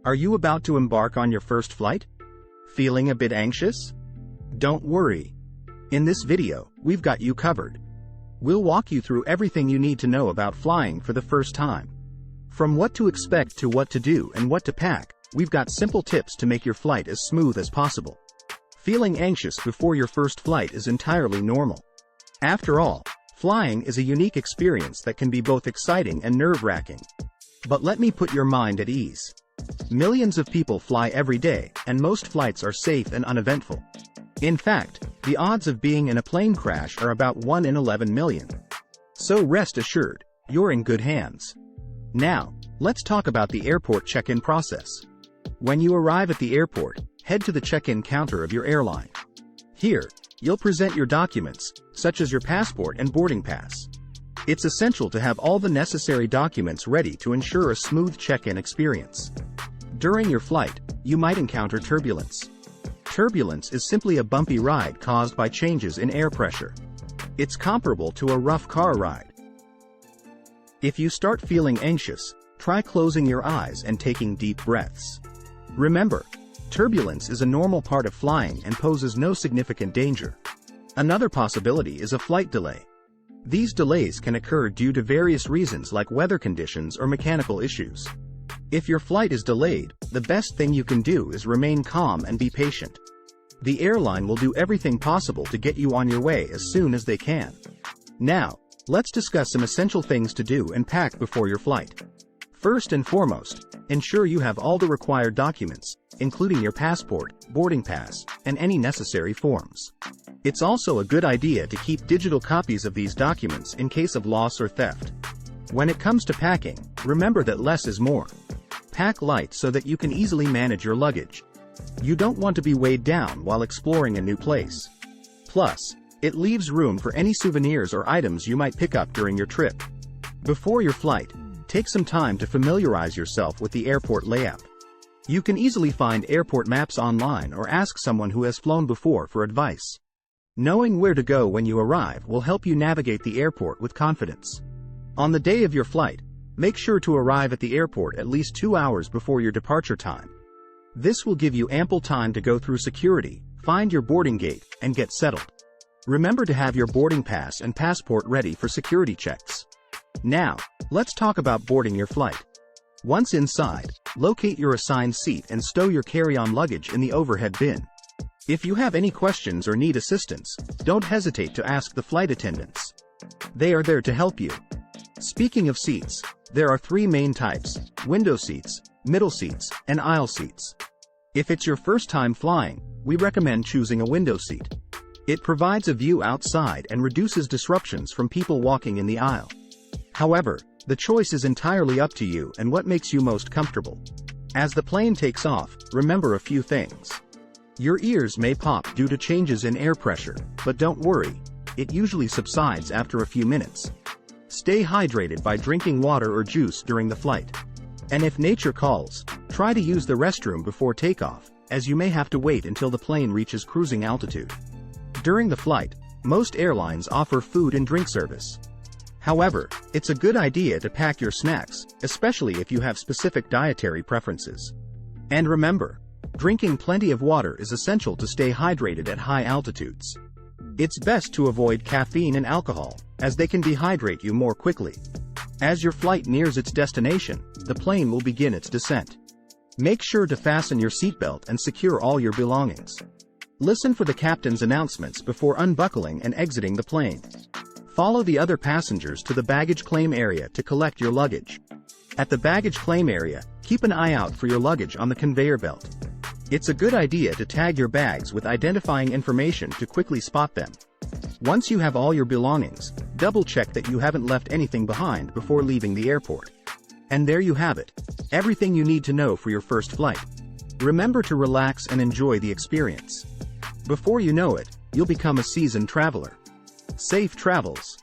Are you about to embark on your first flight? Feeling a bit anxious? Don't worry. In this video, we've got you covered. We'll walk you through everything you need to know about flying for the first time. From what to expect to what to do and what to pack, we've got simple tips to make your flight as smooth as possible. Feeling anxious before your first flight is entirely normal. After all, flying is a unique experience that can be both exciting and nerve-wracking. But let me put your mind at ease. Millions of people fly every day, and most flights are safe and uneventful. In fact, the odds of being in a plane crash are about 1 in 11 million. So rest assured, you're in good hands. Now, let's talk about the airport check-in process. When you arrive at the airport, head to the check-in counter of your airline. Here, you'll present your documents, such as your passport and boarding pass. It's essential to have all the necessary documents ready to ensure a smooth check-in experience. During your flight, you might encounter turbulence. Turbulence is simply a bumpy ride caused by changes in air pressure. It's comparable to a rough car ride. If you start feeling anxious, try closing your eyes and taking deep breaths. Remember, turbulence is a normal part of flying and poses no significant danger. Another possibility is a flight delay. These delays can occur due to various reasons like weather conditions or mechanical issues. If your flight is delayed, the best thing you can do is remain calm and be patient. The airline will do everything possible to get you on your way as soon as they can. Now, let's discuss some essential things to do and pack before your flight. First and foremost, ensure you have all the required documents, including your passport, boarding pass, and any necessary forms. It's also a good idea to keep digital copies of these documents in case of loss or theft. When it comes to packing, remember that less is more. Pack light so that you can easily manage your luggage. You don't want to be weighed down while exploring a new place. Plus, it leaves room for any souvenirs or items you might pick up during your trip. Before your flight, take some time to familiarize yourself with the airport layout. You can easily find airport maps online or ask someone who has flown before for advice. Knowing where to go when you arrive will help you navigate the airport with confidence. On the day of your flight, make sure to arrive at the airport at least 2 hours before your departure time. This will give you ample time to go through security, find your boarding gate, and get settled. Remember to have your boarding pass and passport ready for security checks. Now, let's talk about boarding your flight. Once inside, locate your assigned seat and stow your carry-on luggage in the overhead bin. If you have any questions or need assistance, don't hesitate to ask the flight attendants. They are there to help you. Speaking of seats, there are 3 main types: window seats, middle seats, and aisle seats. If it's your first time flying, we recommend choosing a window seat. It provides a view outside and reduces disruptions from people walking in the aisle. However, the choice is entirely up to you and what makes you most comfortable. As the plane takes off, remember a few things. Your ears may pop due to changes in air pressure, but don't worry, it usually subsides after a few minutes. Stay hydrated by drinking water or juice during the flight. And if nature calls, try to use the restroom before takeoff, as you may have to wait until the plane reaches cruising altitude. During the flight, most airlines offer food and drink service. However, it's a good idea to pack your snacks, especially if you have specific dietary preferences. And remember, drinking plenty of water is essential to stay hydrated at high altitudes. It's best to avoid caffeine and alcohol, as they can dehydrate you more quickly. As your flight nears its destination, the plane will begin its descent. Make sure to fasten your seatbelt and secure all your belongings. Listen for the captain's announcements before unbuckling and exiting the plane. Follow the other passengers to the baggage claim area to collect your luggage. At the baggage claim area, keep an eye out for your luggage on the conveyor belt. It's a good idea to tag your bags with identifying information to quickly spot them. Once you have all your belongings, double-check that you haven't left anything behind before leaving the airport. And there you have it, everything you need to know for your first flight. Remember to relax and enjoy the experience. Before you know it, you'll become a seasoned traveler. Safe travels!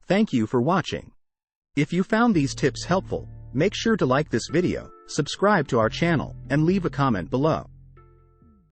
Thank you for watching. If you found these tips helpful, make sure to like this video, subscribe to our channel, and leave a comment below.